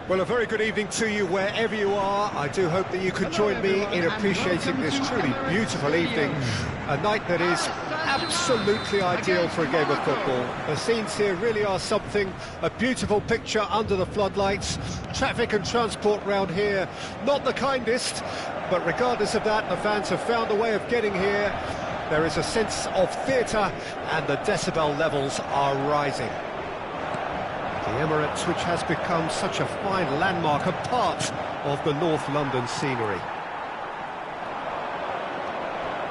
Well, a very good evening to you wherever you are. I do hope that you can join me in appreciating this truly beautiful evening. A night that is absolutely ideal for a game of football. The scenes here really are something. A beautiful picture under the floodlights. Traffic and transport round here, not the kindest. But regardless of that, the fans have found a way of getting here. There is a sense of theatre and the decibel levels are rising. The Emirates, which has become such a fine landmark, a part of the North London scenery.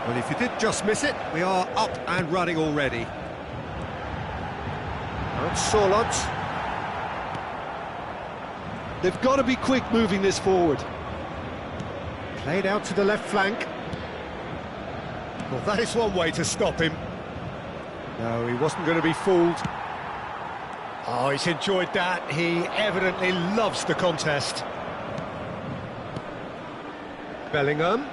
Well, if you did just miss it, we are up and running already. And Solant. They've got to be quick moving this forward. Played out to the left flank. Well, that is one way to stop him. No, he wasn't going to be fooled. Oh, he's enjoyed that. He evidently loves the contest. Bellingham.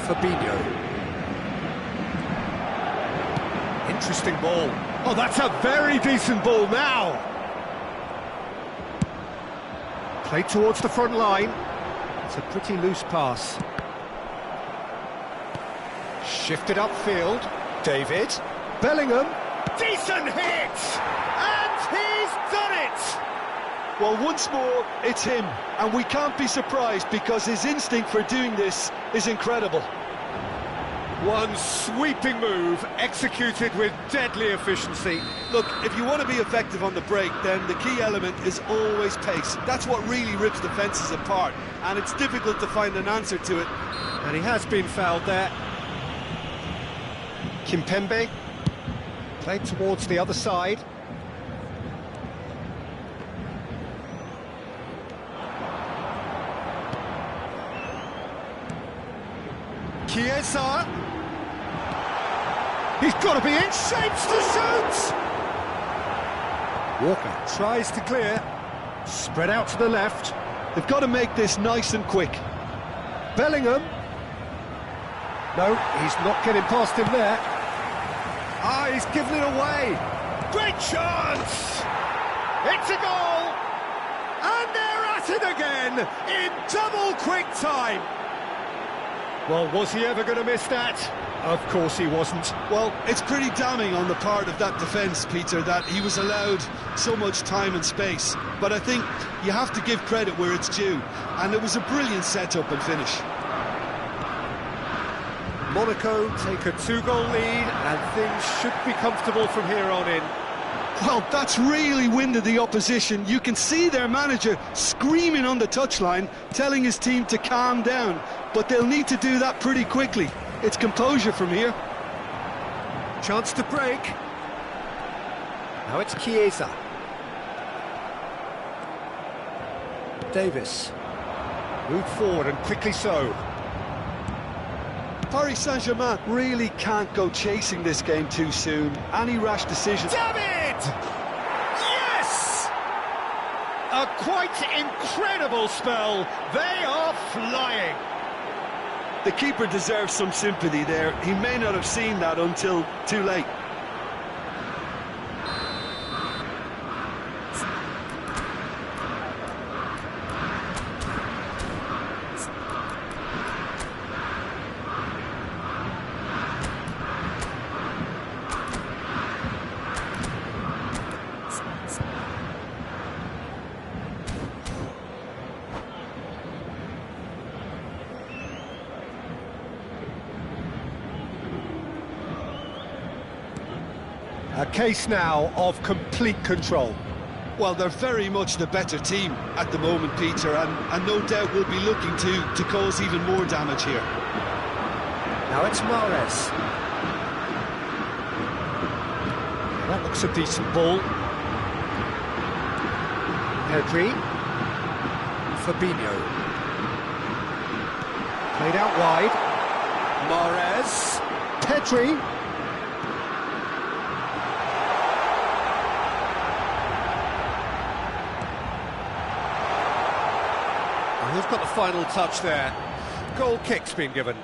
Fabinho. Interesting ball. Oh, that's a very decent ball now. Played towards the front line. It's a pretty loose pass. Shifted upfield. David. Bellingham. Decent hit! And he's done it! Well, once more, it's him. And we can't be surprised because his instinct for doing this is incredible. One sweeping move, executed with deadly efficiency. Look, if you want to be effective on the break, then the key element is always pace. That's what really rips defences apart, and it's difficult to find an answer to it. And he has been fouled there. Kimpembe, played towards the other side. Chiesa. He's got to be in shapes to shoot! Walker tries to clear. Spread out to the left. They've got to make this nice and quick. Bellingham. No, he's not getting past him there. Ah, he's given it away. Great chance! It's a goal! And they're at it again in double quick time. Well, was he ever going to miss that? Of course he wasn't. Well, it's pretty damning on the part of that defence, Peter, that he was allowed so much time and space. But I think you have to give credit where it's due. And it was a brilliant setup and finish. Monaco take a 2-goal lead and things should be comfortable from here on in. Well, that's really winded the opposition. You can see their manager screaming on the touchline, telling his team to calm down. But they'll need to do that pretty quickly. It's composure from here. Chance to break. Now it's Chiesa. Davis. Moved forward and quickly so. Paris Saint-Germain really can't go chasing this game too soon. Any rash decision... David! Yes! A quite incredible spell. They are flying. The keeper deserves some sympathy there. He may not have seen that until too late. A case now of complete control. Well, they're very much the better team at the moment, Peter, and no doubt will be looking to cause even more damage here. Now it's Mahrez. That looks a decent ball. Pedri. Fabinho. Played out wide. Mahrez. Pedri. Oh, who's got the final touch there? Goal kick's been given.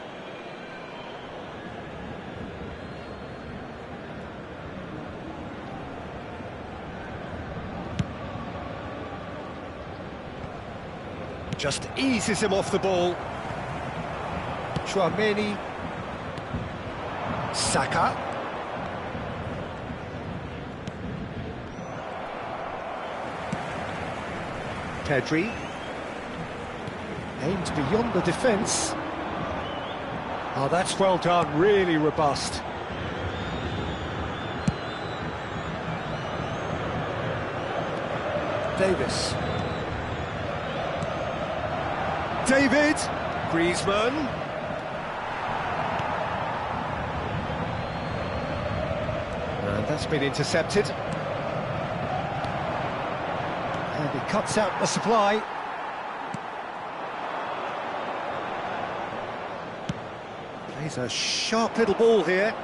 Just eases him off the ball. Chouameni. Saka. Pedri. Aimed beyond the defence. Oh, that's well done, really robust. Davis. David. Griezmann. And that's been intercepted. And he cuts out the supply. Plays a sharp little ball here.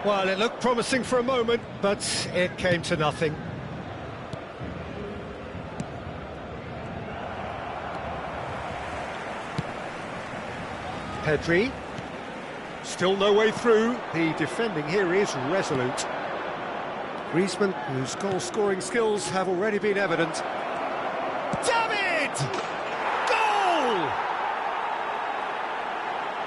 Well, it looked promising for a moment, but it came to nothing. Pedri. Still no way through. The defending here is resolute. Griezmann, whose goal-scoring skills have already been evident. David! Goal!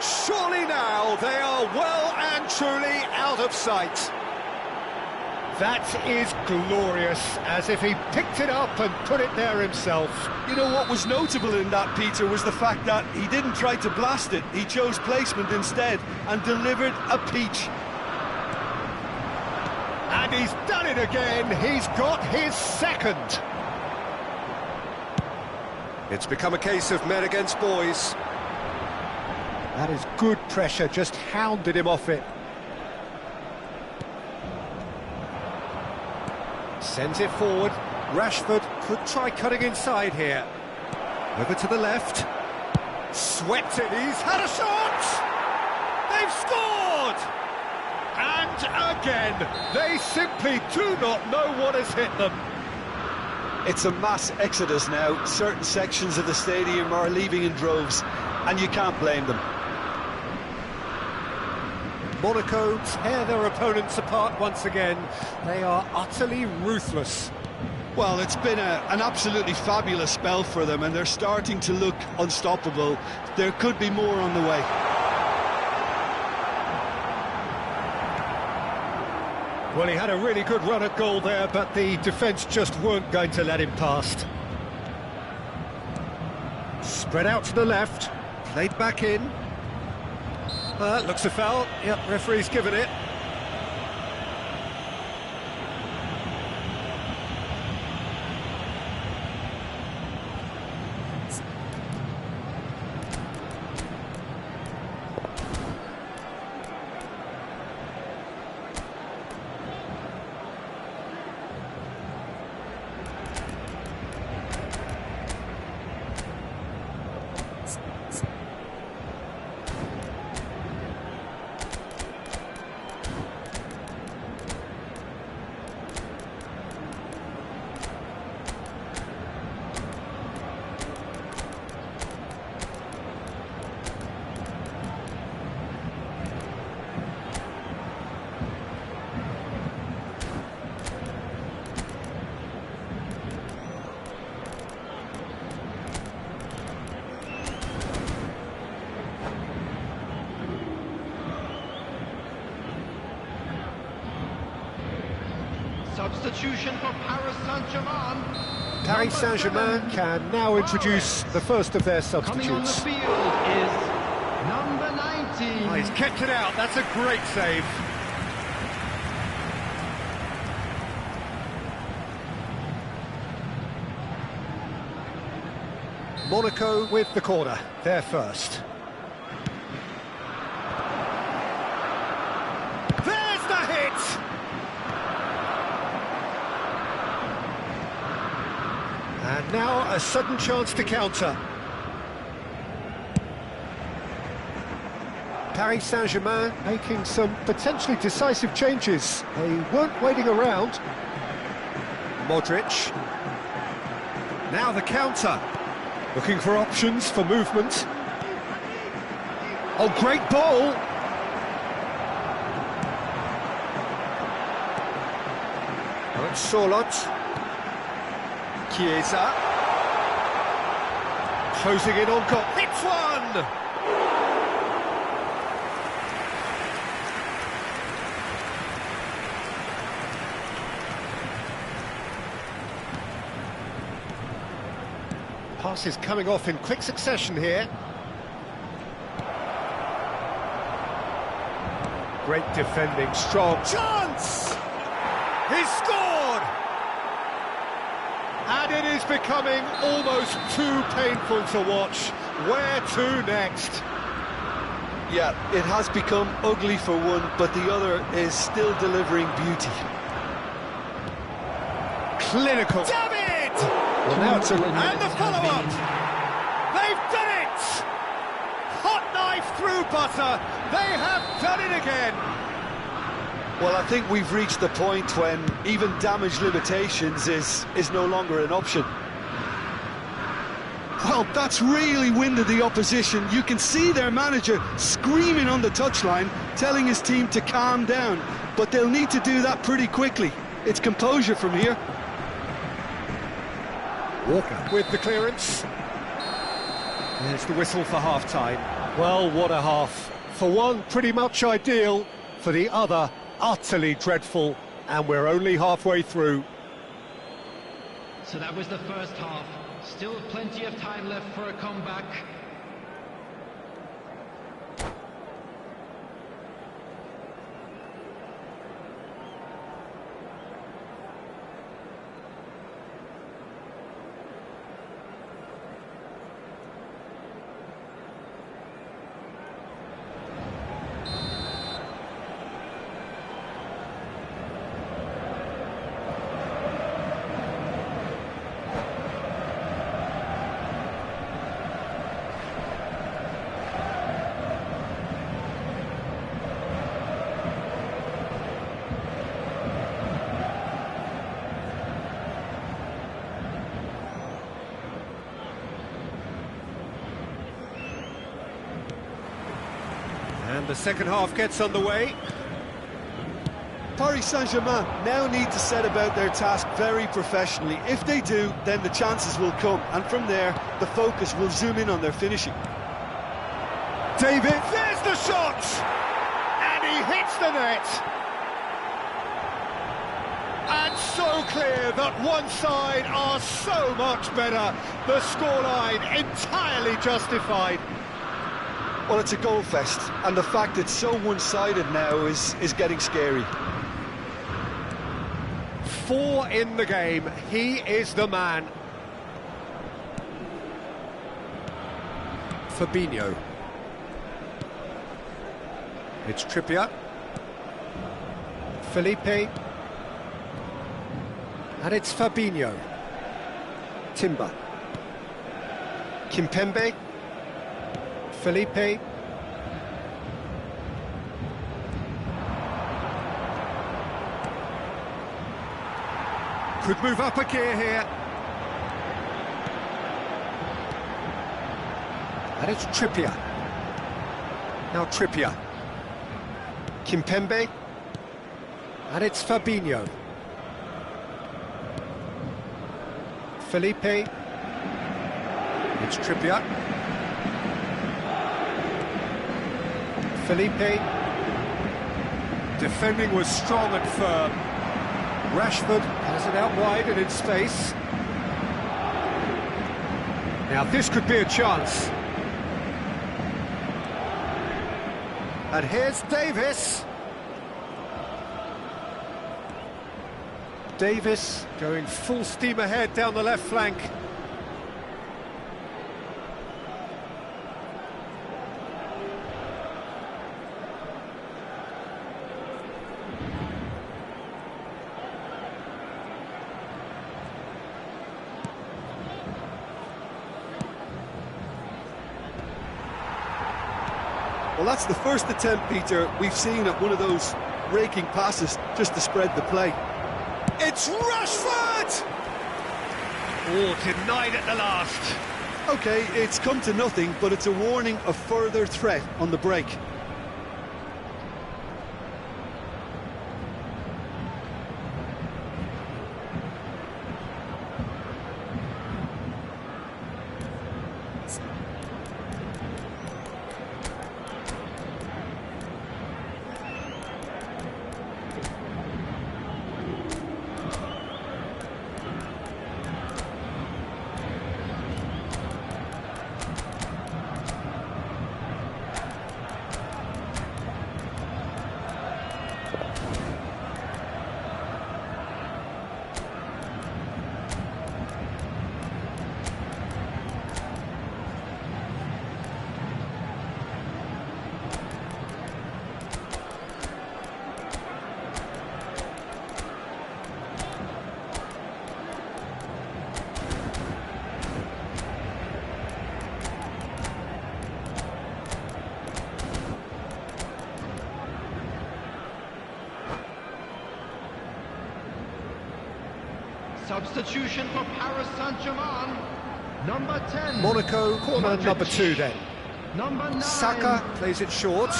Surely now they are well and truly out of sight. That is glorious, as if he picked it up and put it there himself. You know what was notable in that, Peter, was the fact that he didn't try to blast it. He chose placement instead and delivered a peach. And he's done it again. He's got his second. It's become a case of men against boys. That is good pressure, just hounded him off it. Sends it forward. Rashford could try cutting inside here. Over to the left. Swept it. He's had a shot! They've scored! And again, they simply do not know what has hit them. It's a mass exodus now. Certain sections of the stadium are leaving in droves, and you can't blame them. Monaco tear their opponents apart once again. They are utterly ruthless. Well, it's been an absolutely fabulous spell for them, and they're starting to look unstoppable. There could be more on the way. Well, he had a really good run at goal there, but the defence just weren't going to let him past. Spread out to the left, played back in. Looks a foul. Yep, referee's given it. Substitution for Paris Saint-Germain. Paris Saint-Germain can now introduce the first of their substitutes. Coming on the field is number 19. Oh, he's kept it out. That's a great save. Monaco with the corner. They're first. There's the hit! And now a sudden chance to counter. Paris Saint-Germain making some potentially decisive changes. They weren't waiting around. Modric. Now the counter. Looking for options for movement. Oh, great ball! Now it's Solot. Chiesa. Closing in on goal. Hits one! Passes coming off in quick succession here. Great defending, strong chance! He's scored! And it is becoming almost too painful to watch. Where to next? Yeah, it has become ugly for one, but the other is still delivering beauty. Clinical. David! Well, now it's and the follow-up! They've done it! Hot knife through butter! They have done it again! Well, I think we've reached the point when even damage limitations is no longer an option. Well, that's really winded the opposition. You can see their manager screaming on the touchline, telling his team to calm down. But they'll need to do that pretty quickly. It's composure from here. Walker with the clearance. There's the whistle for half-time. Well, what a half. For one, pretty much ideal. For the other, utterly dreadful. And we're only halfway through. So that was the first half. Still plenty of time left for a comeback. And the second half gets underway. Paris Saint-Germain now need to set about their task very professionally. If they do, then the chances will come, and from there, the focus will zoom in on their finishing. David, there's the shot! And he hits the net! And so clear that one side are so much better. The scoreline entirely justified. Well, it's a goal fest, and the fact it's so one-sided now is getting scary. 4 in the game. He is the man. Fabinho. It's Trippier. Felipe. And it's Fabinho. Timber. Kimpembe. Felipe. Could move up a gear here. And it's Trippier. Now Trippier. Kimpembe. And it's Fabinho. Felipe. It's Trippier. Felipe. Defending was strong and firm. Rashford has it out wide and in space. Now this could be a chance. And here's Davis. Davis going full steam ahead down the left flank. Well, that's the first attempt, Peter, we've seen at one of those raking passes just to spread the play. It's Rashford! Oh, denied at the last. OK, it's come to nothing, but it's a warning of further threat on the break. Substitution for Paris Saint-Germain, number 10. Monaco, corner Modric. number 2 then. Number 9. Saka plays it short.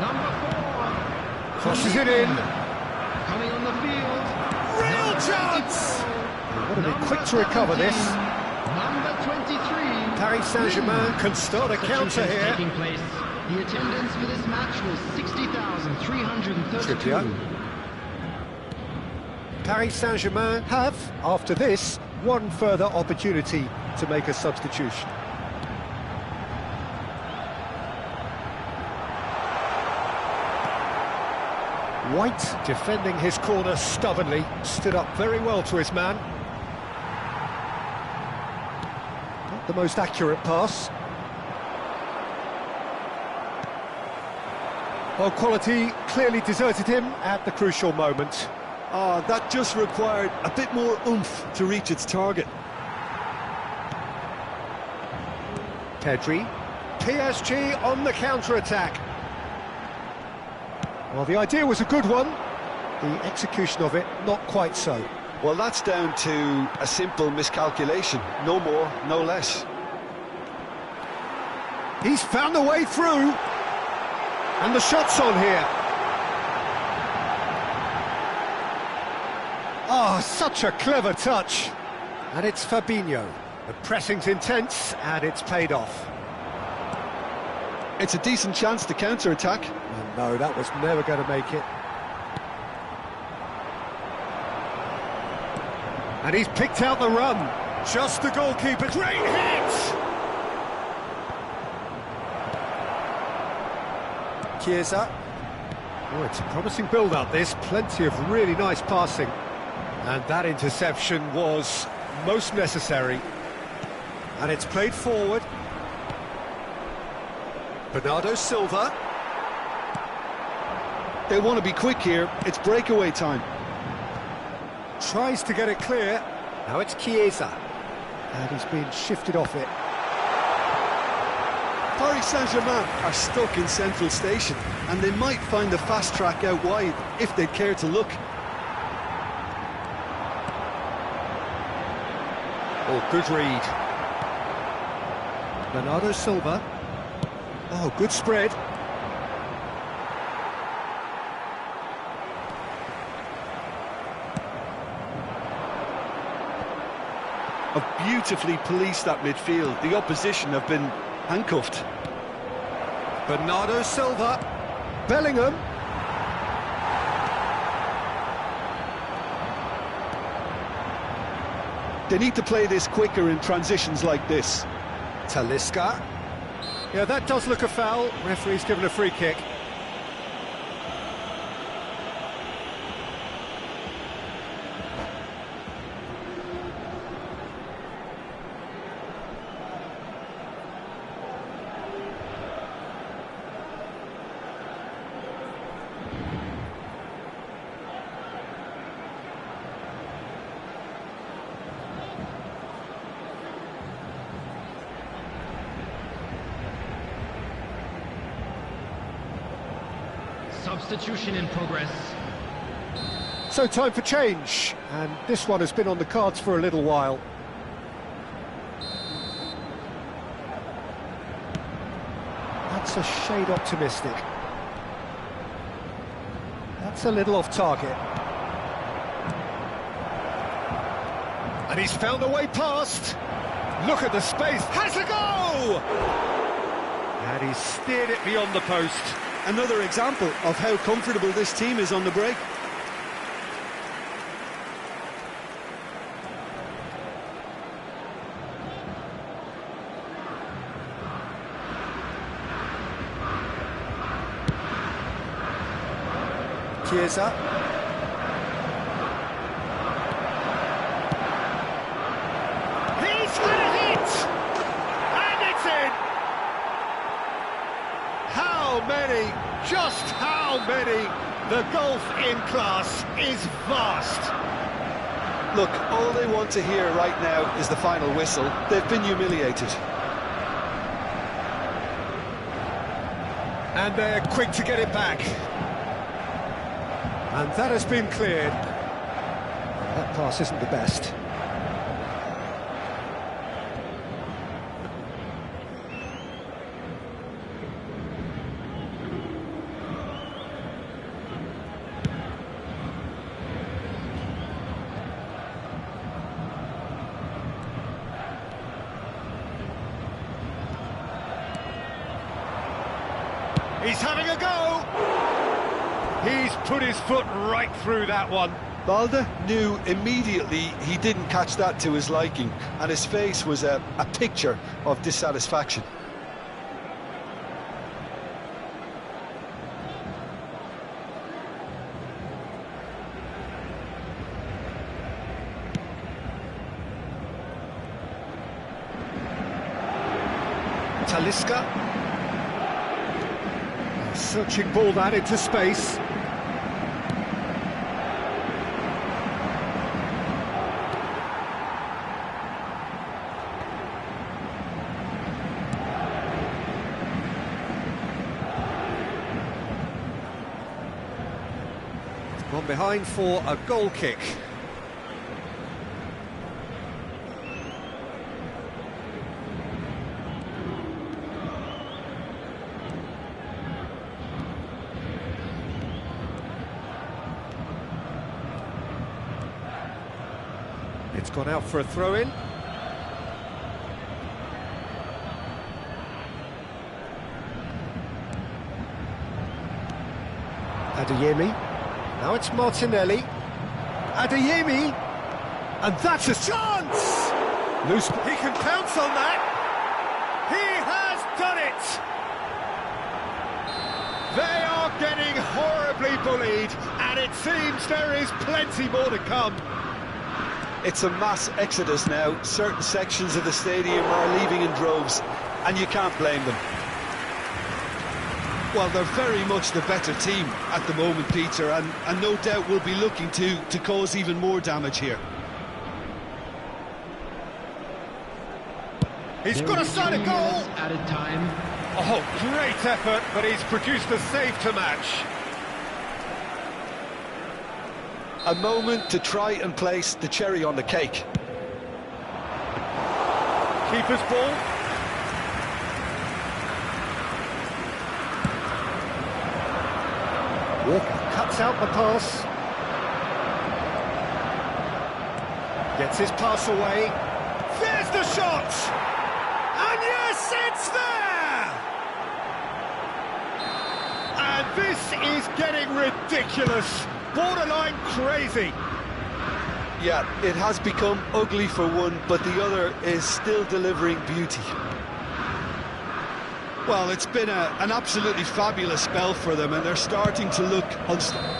Number 4. Crosses it in. Coming on the field. Real chance! Got to be quick to recover this. Number 23. Paris Saint-Germain can start a counter here. Taking place. The attendance for this match was 60,332. Trippier. Paris Saint-Germain have, after this, one further opportunity to make a substitution. White, defending his corner stubbornly, stood up very well to his man. Not the most accurate pass. Well, quality clearly deserted him at the crucial moment. Oh, that just required a bit more oomph to reach its target. Pedri. PSG on the counter-attack. Well, the idea was a good one. The execution of it, not quite so. Well, that's down to a simple miscalculation. No more, no less. He's found a way through. And the shot's on here. Oh, such a clever touch. And it's Fabinho. The pressing's intense, and it's paid off. It's a decent chance to counter-attack. Oh, no, that was never going to make it. And he's picked out the run. Just the goalkeeper. Great hit! Chiesa. Oh, it's a promising build-up, this. Plenty of really nice passing. And that interception was most necessary. And it's played forward. Bernardo Silva. They want to be quick here. It's breakaway time. Tries to get it clear. Now it's Chiesa. And he's been shifted off it. Paris Saint-Germain are stuck in central station, and they might find a fast track out wide if they'd care to look. Oh, good read. Bernardo Silva. Oh, good spread. Have beautifully policed that midfield. The opposition have been handcuffed. Bernardo Silva. Bellingham. They need to play this quicker in transitions like this. Talisca. Yeah, that does look a foul. Referee's given a free kick. Substitution in progress. So time for change, and this one has been on the cards for a little while. That's a shade optimistic. That's a little off target. And he's found a way past. Look at the space. Has a go! And he's steered it beyond the post. Another example of how comfortable this team is on the break. Chiesa. He's had a hit! And it's in! How many, just how many? The gulf in class is vast. Look, all they want to hear right now is the final whistle. They've been humiliated. And they're quick to get it back. And that has been cleared. That pass isn't the best. He's having a go! He's put his foot right through that one. Balde knew immediately he didn't catch that to his liking, and his face was a picture of dissatisfaction. Talisca. Searching ball that into space. Gone behind for a goal kick. It's gone out for a throw-in. Adeyemi. Now it's Martinelli. Adeyemi. And that's a chance! Loose. He can pounce on that. He has done it! They are getting horribly bullied, and it seems there is plenty more to come. It's a mass exodus now. Certain sections of the stadium are leaving in droves, and you can't blame them. Well, they're very much the better team at the moment, Peter, and no doubt will be looking to cause even more damage here. He's got a side of goal! Added time. Oh, great effort, but he's produced a save to match. A moment to try and place the cherry on the cake. Keeper's ball. Walker cuts out the pass. Gets his pass away. There's the shot! And yes, it's there! And this is getting ridiculous. Borderline crazy. Yeah, it has become ugly for one, but the other is still delivering beauty. Well, it's been an absolutely fabulous spell for them, and they're starting to look unstoppable.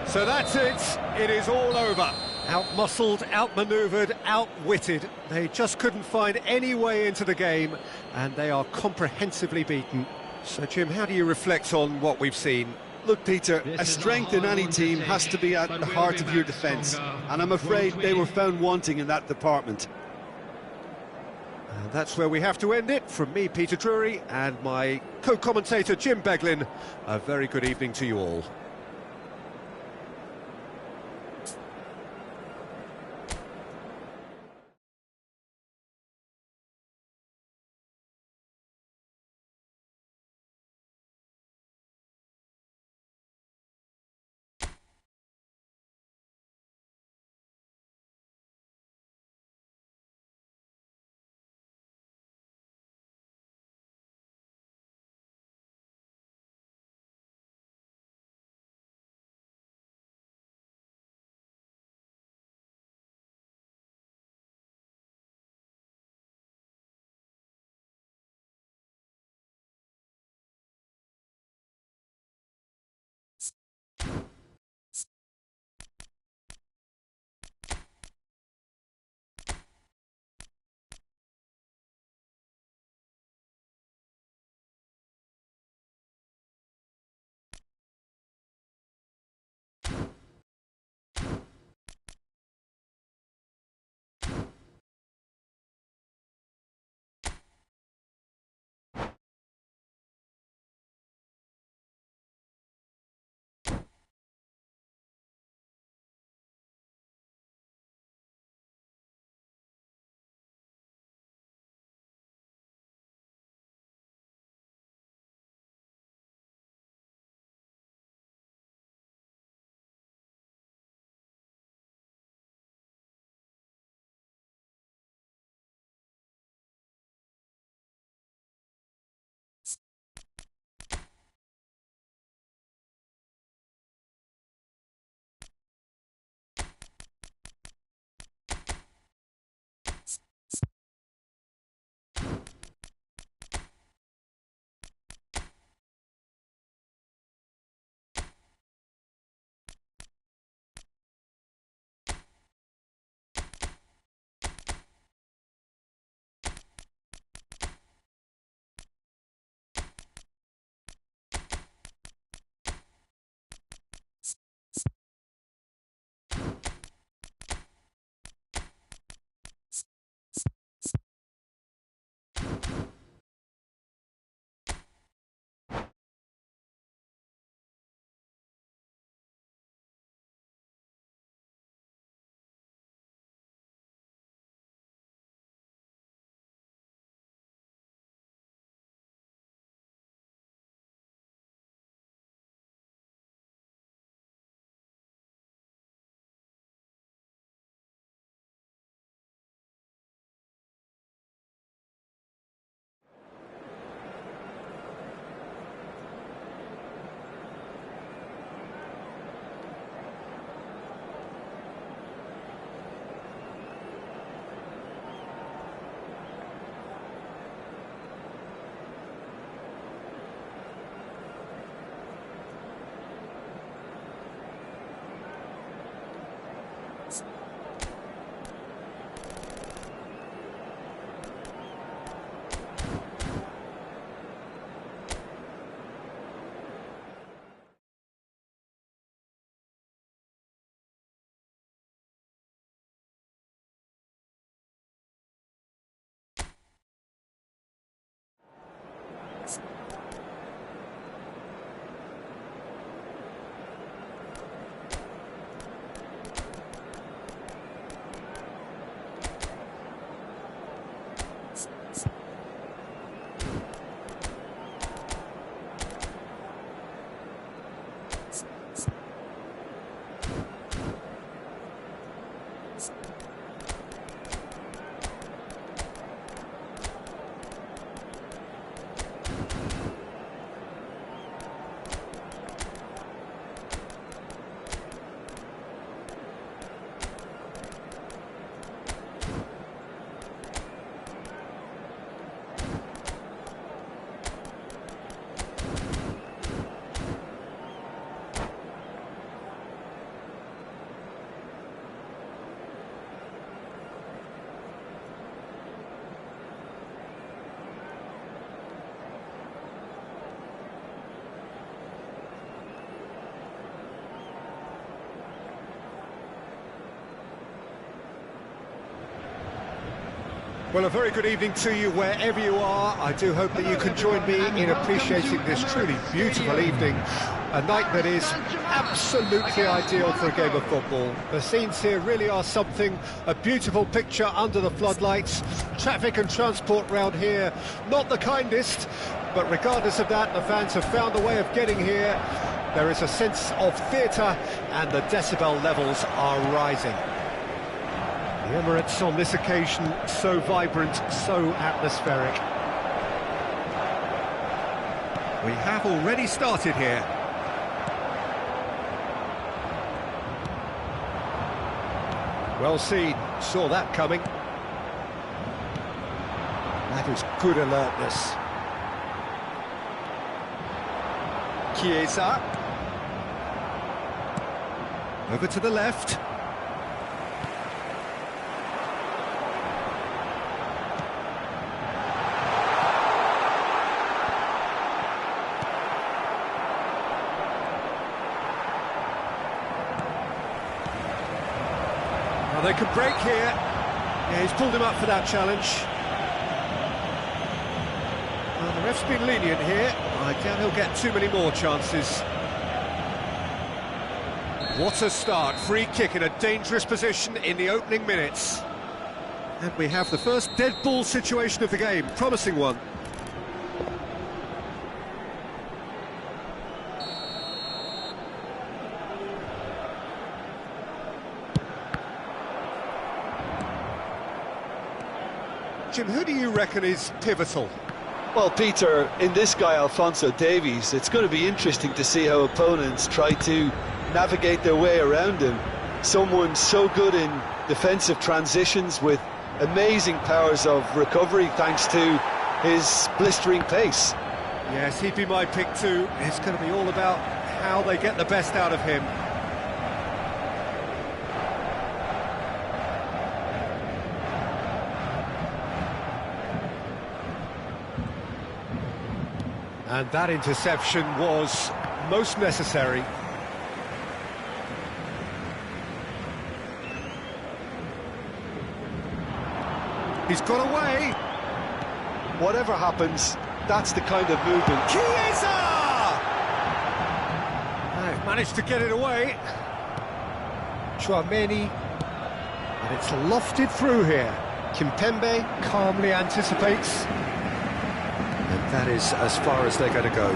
So that's it. It is all over. Out-muscled, out-manoeuvred, outwitted. They just couldn't find any way into the game, and they are comprehensively beaten. So, Jim, how do you reflect on what we've seen? Look, Peter, a strength in any team has to be at the heart of your defence, and I'm afraid they were found wanting in that department. And that's where we have to end it. From me, Peter Drury, and my co-commentator, Jim Beglin, a very good evening to you all. Well, a very good evening to you wherever you are. I do hope that you can join me in appreciating this truly beautiful evening. A night that is absolutely ideal for a game of football. The scenes here really are something, a beautiful picture under the floodlights. Traffic and transport round here, not the kindest, but regardless of that, the fans have found a way of getting here. There is a sense of theatre and the decibel levels are rising. The Emirates on this occasion, so vibrant, so atmospheric. We have already started here. Well seen, saw that coming. That is good alertness. Chiesa. Over to the left. Well, they could break here. Yeah, he's pulled him up for that challenge. Well, the ref's been lenient here. I doubt he'll get too many more chances. What a start. Free kick in a dangerous position in the opening minutes. And we have the first dead ball situation of the game. Promising one. Jim, who do you reckon is pivotal? Well, Peter, in this guy, Alphonso Davies, it's going to be interesting to see how opponents try to navigate their way around him. Someone so good in defensive transitions with amazing powers of recovery thanks to his blistering pace. Yes, he'd be my pick too. It's going to be all about how they get the best out of him. And that interception was most necessary. He's got away. Whatever happens, that's the kind of movement. Chiesa! They've managed to get it away. Chouameni. And it's lofted through here. Kimpembe calmly anticipates. And that is as far as they're going to go.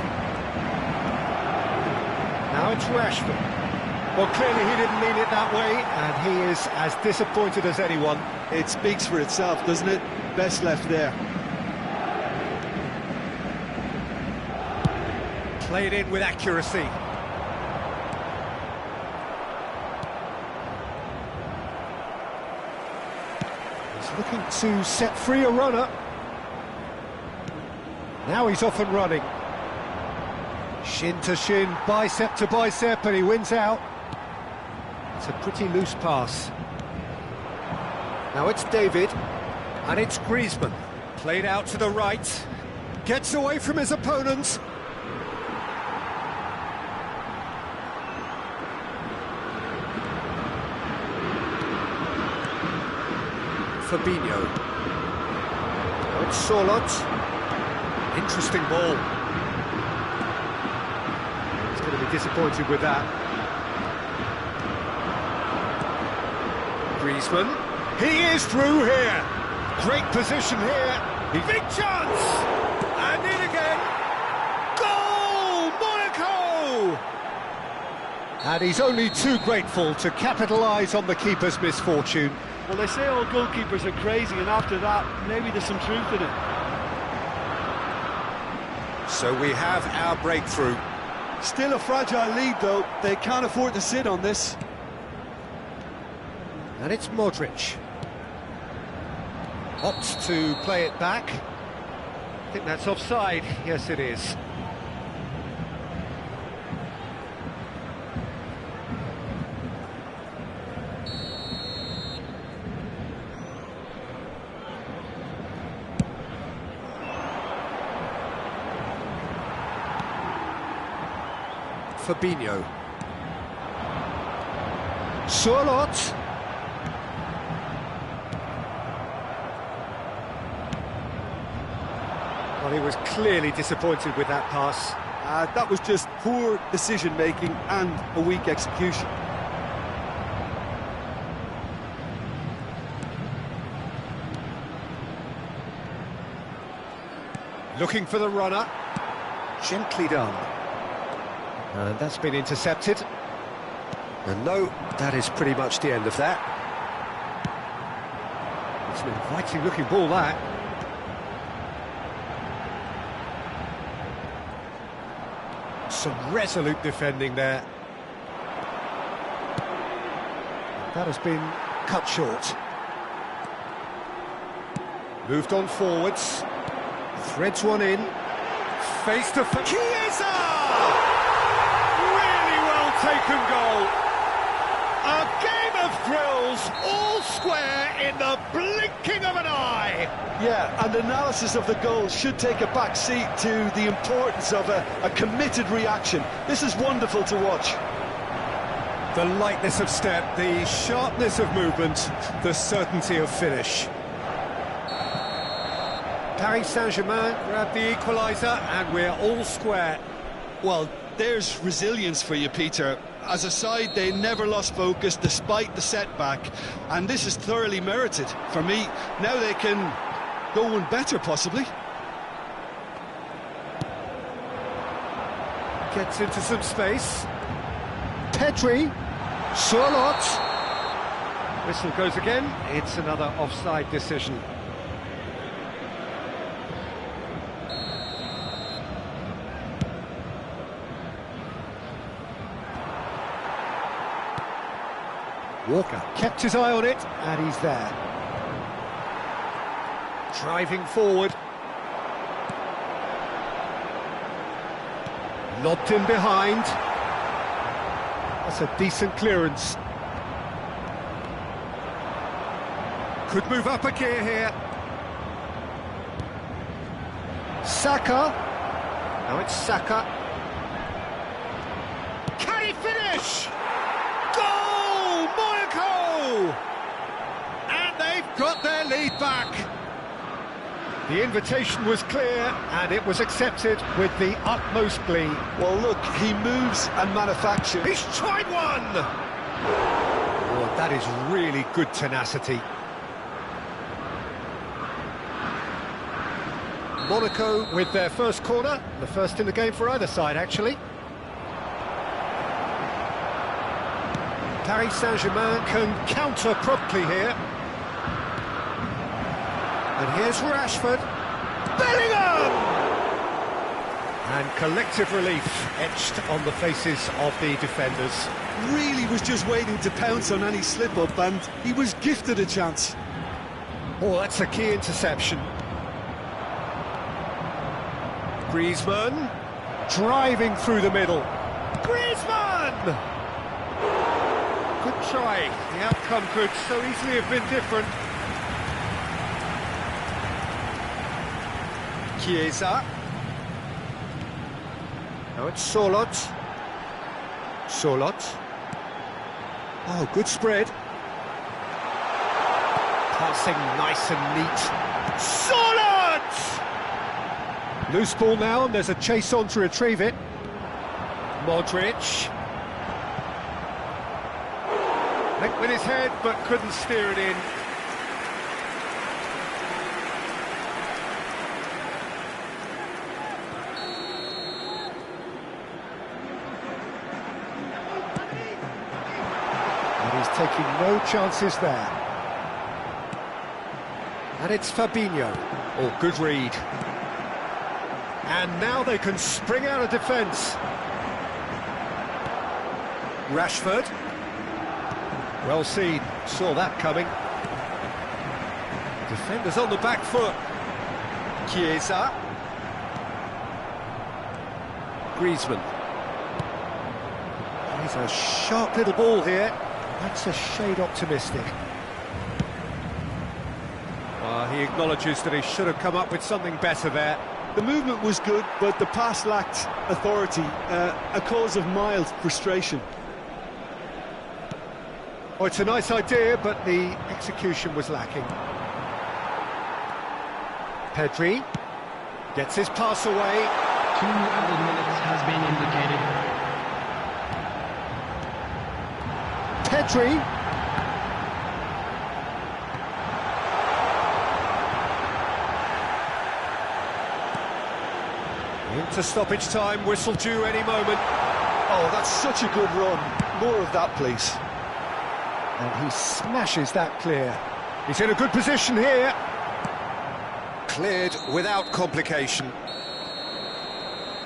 Now it's Rashford. Well, clearly he didn't mean it that way, and he is as disappointed as anyone. It speaks for itself, doesn't it? Best left there. Played in with accuracy. He's looking to set free a runner. Now he's off and running. Shin to shin, bicep to bicep, and he wins out. It's a pretty loose pass. Now it's David, and it's Griezmann. Played out to the right. Gets away from his opponent. Fabinho. Now it's Sorloth. Interesting ball. He's going to be disappointed with that. Griezmann. He is through here. Great position here. Big chance! And in again. Goal! Monaco! And he's only too grateful to capitalise on the keeper's misfortune. Well, they say all goalkeepers are crazy, and after that, maybe there's some truth in it. So we have our breakthrough. Still a fragile lead, though. They can't afford to sit on this. And it's Modric. Opts to play it back. I think that's offside. Yes, it is. Fabinho. Sorloth. Well, he was clearly disappointed with that pass. That was just poor decision-making and a weak execution. Looking for the runner. Gently done. And that's been intercepted. And no, that is pretty much the end of that. It's an inviting looking ball, that. Some resolute defending there. That has been cut short. Moved on forwards. Threads one in. Face to face. Chiesa! Really well taken goal. A game of thrills, all square in the blinking of an eye. Yeah, and analysis of the goal should take a back seat to the importance of a committed reaction. This is wonderful to watch. The lightness of step, the sharpness of movement, the certainty of finish. Paris Saint-Germain grabbed the equaliser, and we're all square. Well, there's resilience for you, Peter. As a side, they never lost focus despite the setback, and this is thoroughly merited. For me, now they can go one better, possibly. Gets into some space. Pedri, Charlotte. Whistle goes again. It's another offside decision. Walker kept his eye on it, and he's there. Driving forward. Lobbed in behind. That's a decent clearance. Could move up a gear here. Saka. Now it's Saka. Can he finish? Goal! Monaco! And they've got their lead back. The invitation was clear, and it was accepted with the utmost glee. Well, look, he moves and manufactures. He's tried one! Oh, that is really good tenacity. Monaco with their first corner, the first in the game for either side, actually. Paris Saint-Germain can counter promptly here. And here's Rashford. Bellingham! And collective relief etched on the faces of the defenders. Really was just waiting to pounce on any slip-up, and he was gifted a chance. Oh, that's a key interception. Griezmann, driving through the middle. Griezmann! Good try. The outcome could so easily have been different. Chiesa. Now it's Charlotte. Charlotte. Oh, good spread. Passing nice and neat. Charlotte! Loose ball now, and there's a chase on to retrieve it. Modric. Went with his head, but couldn't steer it in. Taking no chances there. And it's Fabinho. Oh, good read. And now they can spring out of defence. Rashford. Well seen, saw that coming. Defenders on the back foot. Chiesa. Griezmann. He's a sharp little ball here. That's a shade optimistic. He acknowledges that he should have come up with something better there. The movement was good, but the pass lacked authority, a cause of mild frustration. Oh, it's a nice idea, but the execution was lacking. Pedri. Gets his pass away. 2 added minutes has been indicated. Pedri. Into stoppage time, whistle due any moment. Oh, that's such a good run. More of that, please. And he smashes that clear. He's in a good position here. Cleared without complication.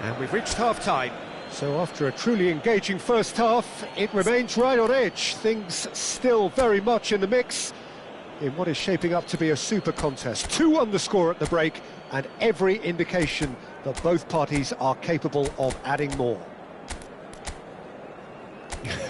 And we've reached half-time. So after a truly engaging first half, it remains right on edge. Things still very much in the mix in what is shaping up to be a super contest. 2 on the score at the break, and every indication that both parties are capable of adding more.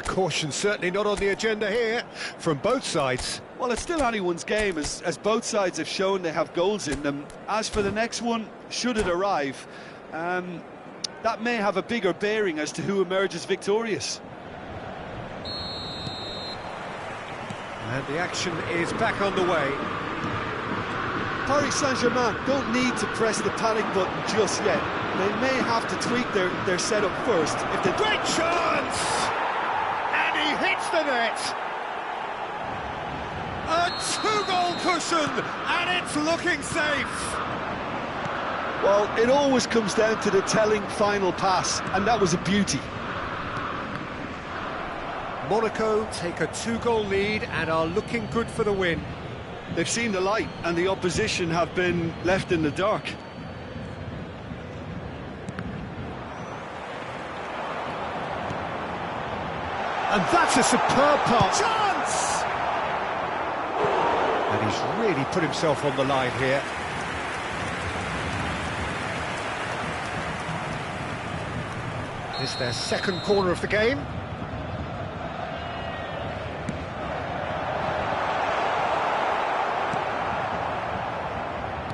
Caution certainly not on the agenda here from both sides. Well, it's still anyone's game, as both sides have shown they have goals in them. As for the next one, should it arrive, that may have a bigger bearing as to who emerges victorious. And the action is back on the way. Paris Saint-Germain don't need to press the panic button just yet. They may have to tweak their setup first. If they... Great chance! And he hits the net! A 2-goal cushion, and it's looking safe! Well, it always comes down to the telling final pass, and that was a beauty. Monaco take a 2-goal lead and are looking good for the win. They've seen the light, and the opposition have been left in the dark. And that's a superb pass. Chance! And he's really put himself on the line here. It's their second corner of the game.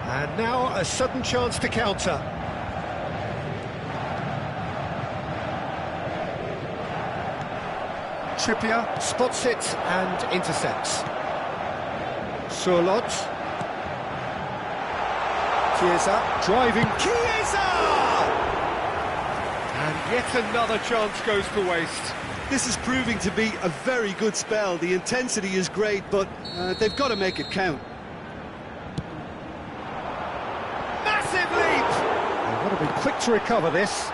And now a sudden chance to counter. Trippier spots it and intercepts. Surlot. Chiesa driving. Chiesa! And yet another chance goes to waste. This is proving to be a very good spell. The intensity is great, but they've got to make it count. Massive leap! They've got to be quick to recover this.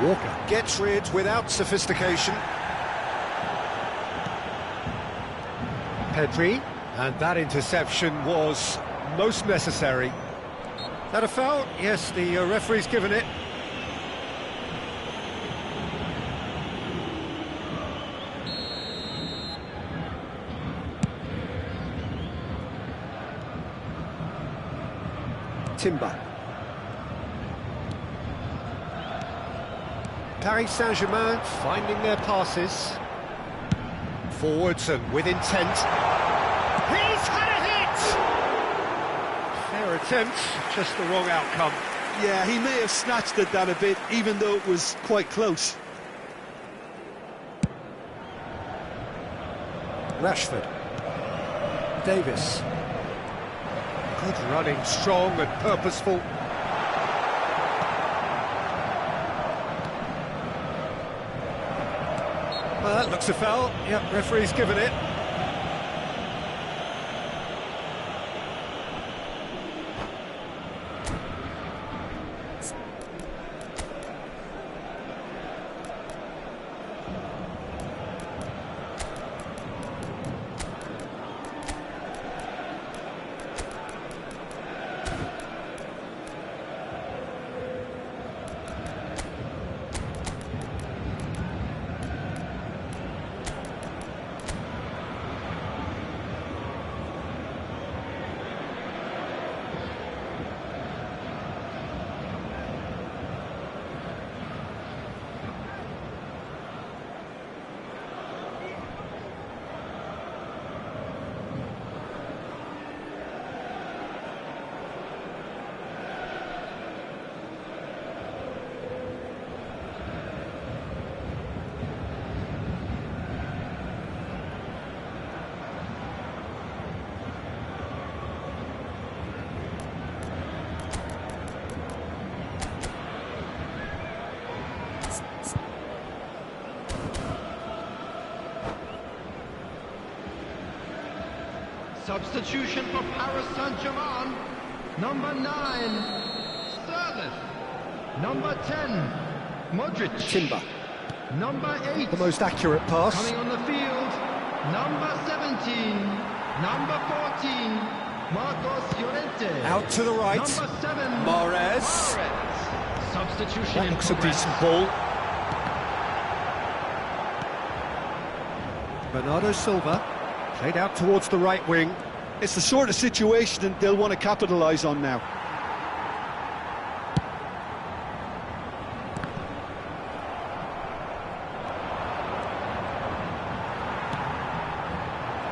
Walker gets rid without sophistication. Pedri, and that interception was most necessary. That a foul? Yes, the referee's given it. Timber. Paris Saint-Germain finding their passes. Forwards and with intent. He's had a hit! Fair attempt, just the wrong outcome. Yeah, he may have snatched at that a bit, even though it was quite close. Rashford. Davis. Good running, strong and purposeful. Well, that looks a foul. Yep, referee's given it. Substitution for Paris Saint-Germain. Number 9, Sirleaf. Number 10, Modric. Timber. Number 8, The most accurate pass. coming on the field. Number 17, number 14, Marcos Llorente. Out to the right. Number 7, Mahrez. Substitution That in looks a progress. decent ball. Bernardo Silva played out towards the right wing. It's the sort of situation that they'll want to capitalise on now.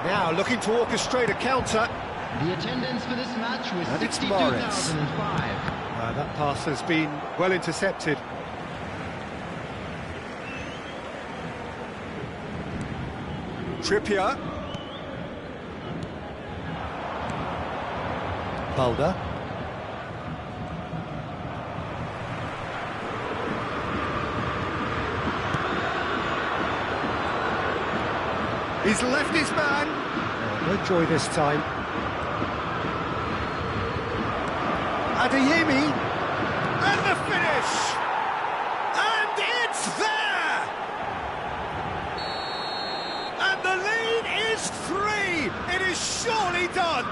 Now looking to orchestrate a counter. The attendance for this match was And it's Mahrez. 62,005. That pass has been well intercepted. Trippier. Balda. He's left his man. Oh, no joy this time. Adeyemi. And the finish. And it's there. And the lead is 3. It is surely done.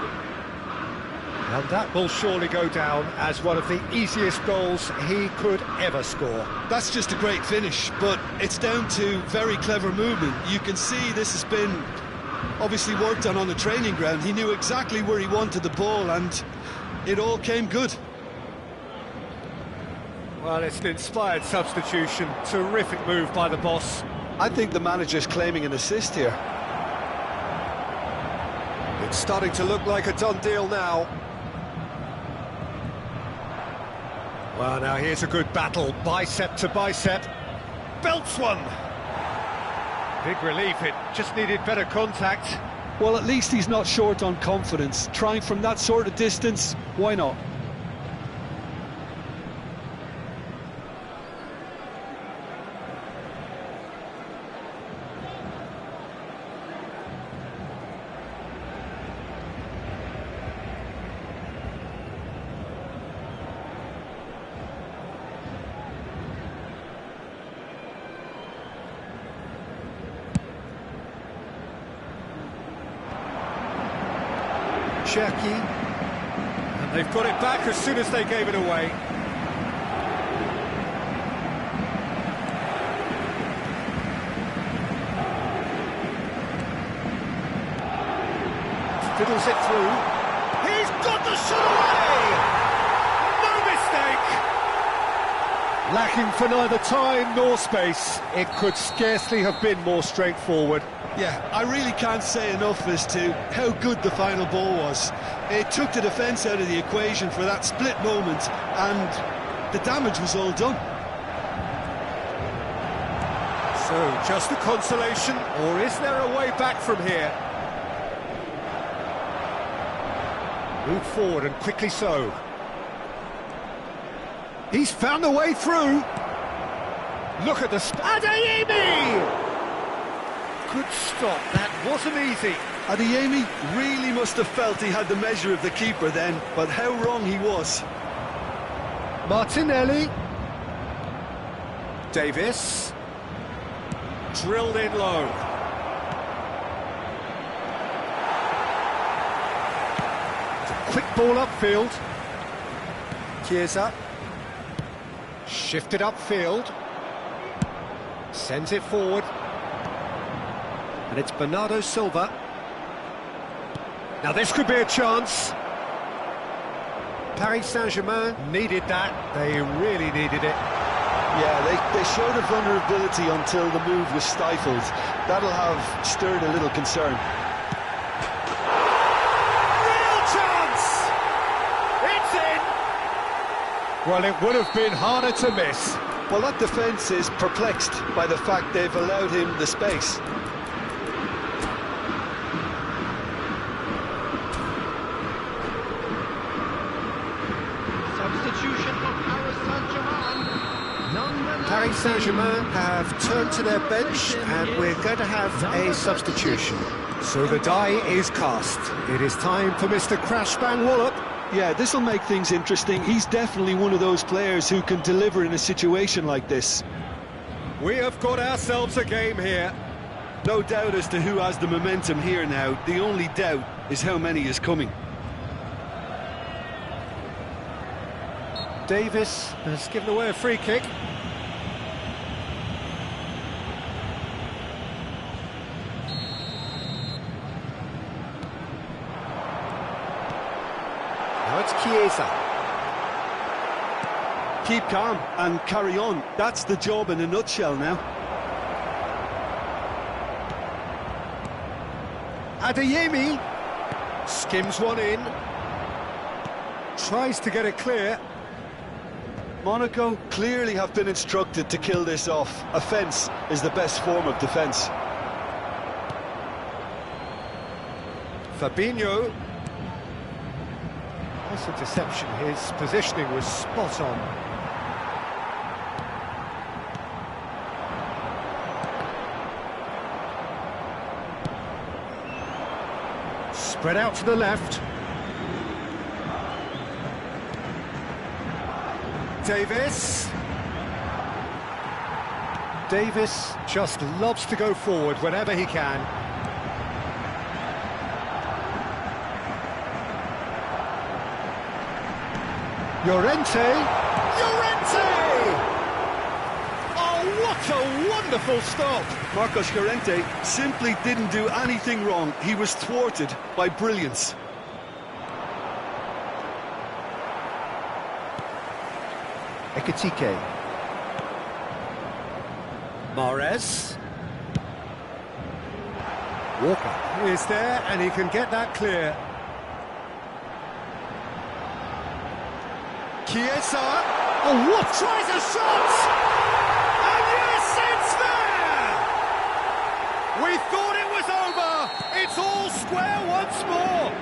And that will surely go down as one of the easiest goals he could ever score. That's just a great finish, but it's down to very clever movement. You can see this has been obviously worked on the training ground. He knew exactly where he wanted the ball, and it all came good. Well, it's an inspired substitution. Terrific move by the boss. I think the manager's claiming an assist here. It's starting to look like a done deal now. Well, now here's a good battle, bicep to bicep. Belts one! Big relief, it just needed better contact. Well, at least he's not short on confidence. Trying from that sort of distance, why not? Cherki. And they've got it back as soon as they gave it away. Fiddles it through. He's got the shot away! No mistake! Lacking for neither time nor space. It could scarcely have been more straightforward. Yeah, I really can't say enough as to how good the final ball was. It took the defence out of the equation for that split moment, and the damage was all done. So, just a consolation, or is there a way back from here? Move forward, and quickly so. He's found a way through. Look at the... Adeyemi! Good stop, that wasn't easy. Adeyemi really must have felt he had the measure of the keeper then, but how wrong he was. Martinelli. Davis. Drilled in low. Quick ball upfield. Chiesa. Shifted upfield. Sends it forward. And it's Bernardo Silva. Now this could be a chance. Paris Saint-Germain needed that. They really needed it. Yeah, they showed a vulnerability until the move was stifled. That'll have stirred a little concern. Real chance! It's in! Well, it would have been harder to miss. Well, that defence is perplexed by the fact they've allowed him the space. Substitution for Paris Saint-Germain. Number 9. Paris Saint-Germain have turned to their bench and we're going to have a substitution. So the die is cast. It is time for Mr. Crash Bang Wallop. Yeah, this will make things interesting. He's definitely one of those players who can deliver in a situation like this. We have got ourselves a game here. No doubt as to who has the momentum here now. The only doubt is how many is coming. Davis has given away a free kick. Now it's Chiesa. Keep calm and carry on. That's the job in a nutshell now. Adeyemi skims one in. Tries to get it clear. Monaco clearly have been instructed to kill this off. Offence is the best form of defence. Fabinho. Nice interception. His positioning was spot on. Spread out to the left. Davis. Davis just loves to go forward whenever he can. Llorente! Oh, what a wonderful stop! Marcos Llorente simply didn't do anything wrong. He was thwarted by brilliance. Ekitike. Mahrez. Walker is there, and he can get that clear. Chiesa. Oh, what? Tries a shot! And yes, it's there! We thought it was over. It's all square once more.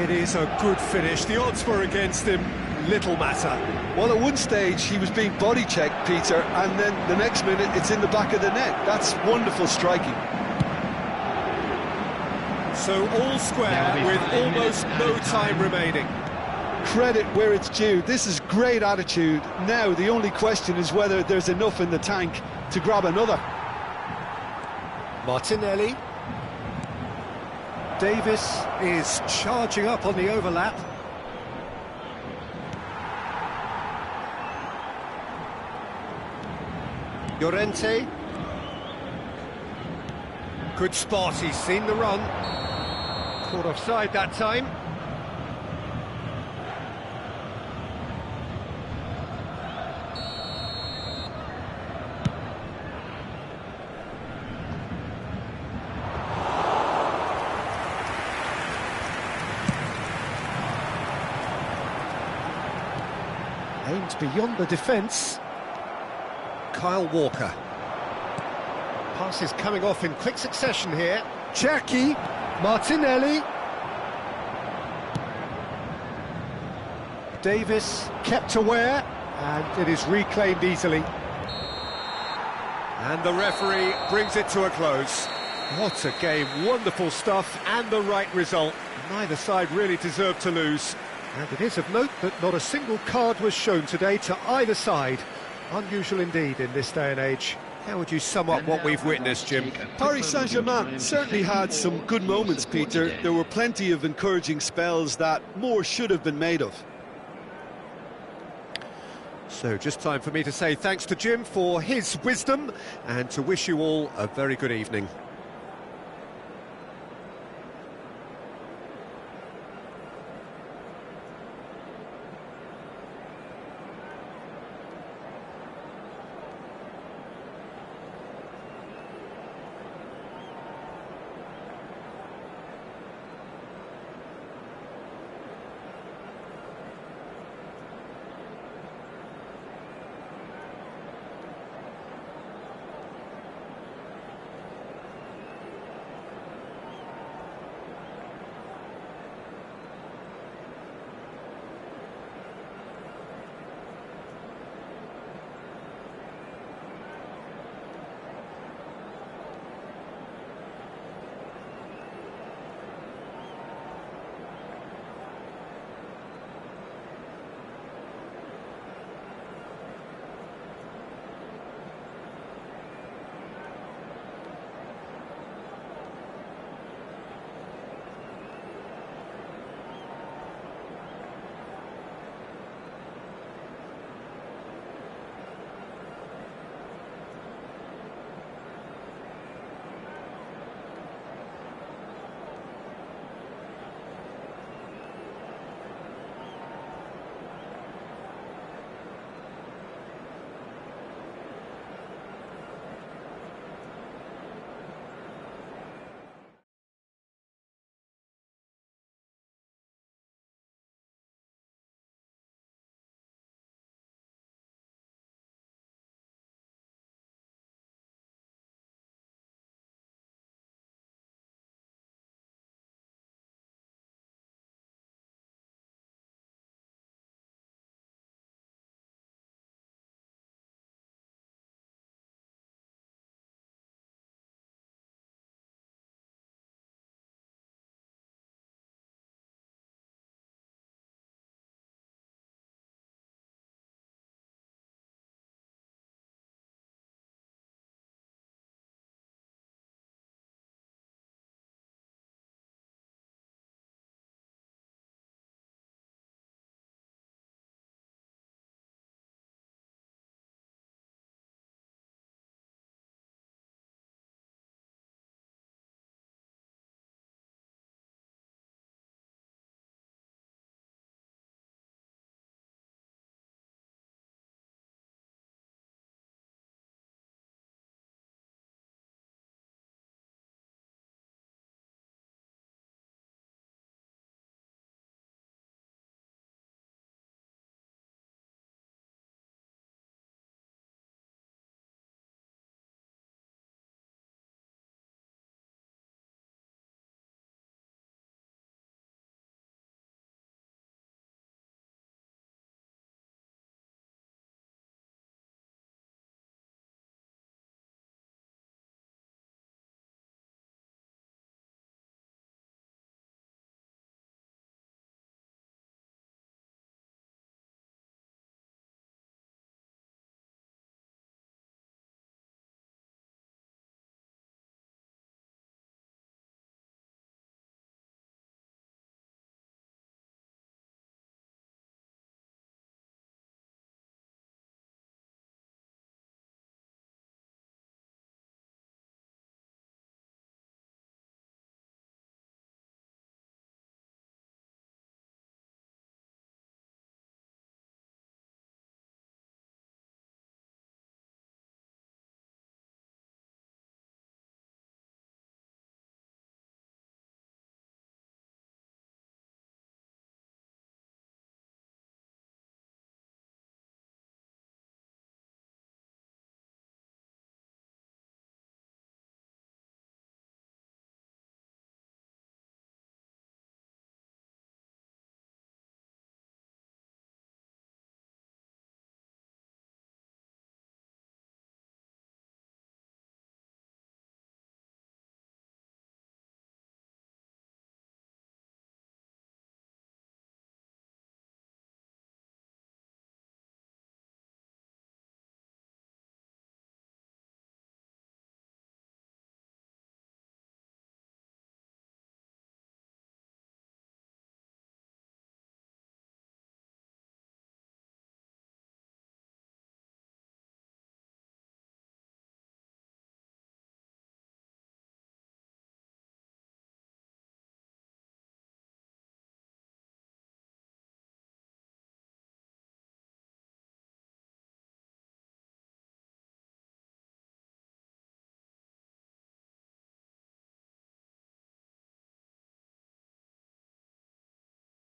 It is a good finish. The odds were against him. Little matter. Well, at one stage he was being body checked, Peter, and then the next minute it's in the back of the net. That's wonderful striking. So all square with almost no time remaining. Credit where it's due. This is great attitude. Now the only question is whether there's enough in the tank to grab another. Martinelli. Davis is charging up on the overlap. Llorente. Good spot, he's seen the run. Caught offside that time. Aimed beyond the defence. Kyle Walker. Passes coming off in quick succession here. Cherki, Martinelli. Davis kept aware, and it is reclaimed easily. And the referee brings it to a close. What a game, wonderful stuff, and the right result. Neither side really deserved to lose. And it is of note that not a single card was shown today to either side. Unusual indeed in this day and age. How would you sum up what we've witnessed, Jim? Paris Saint-Germain certainly had some good moments, Peter. There were plenty of encouraging spells that more should have been made of. So just time for me to say thanks to Jim for his wisdom and to wish you all a very good evening.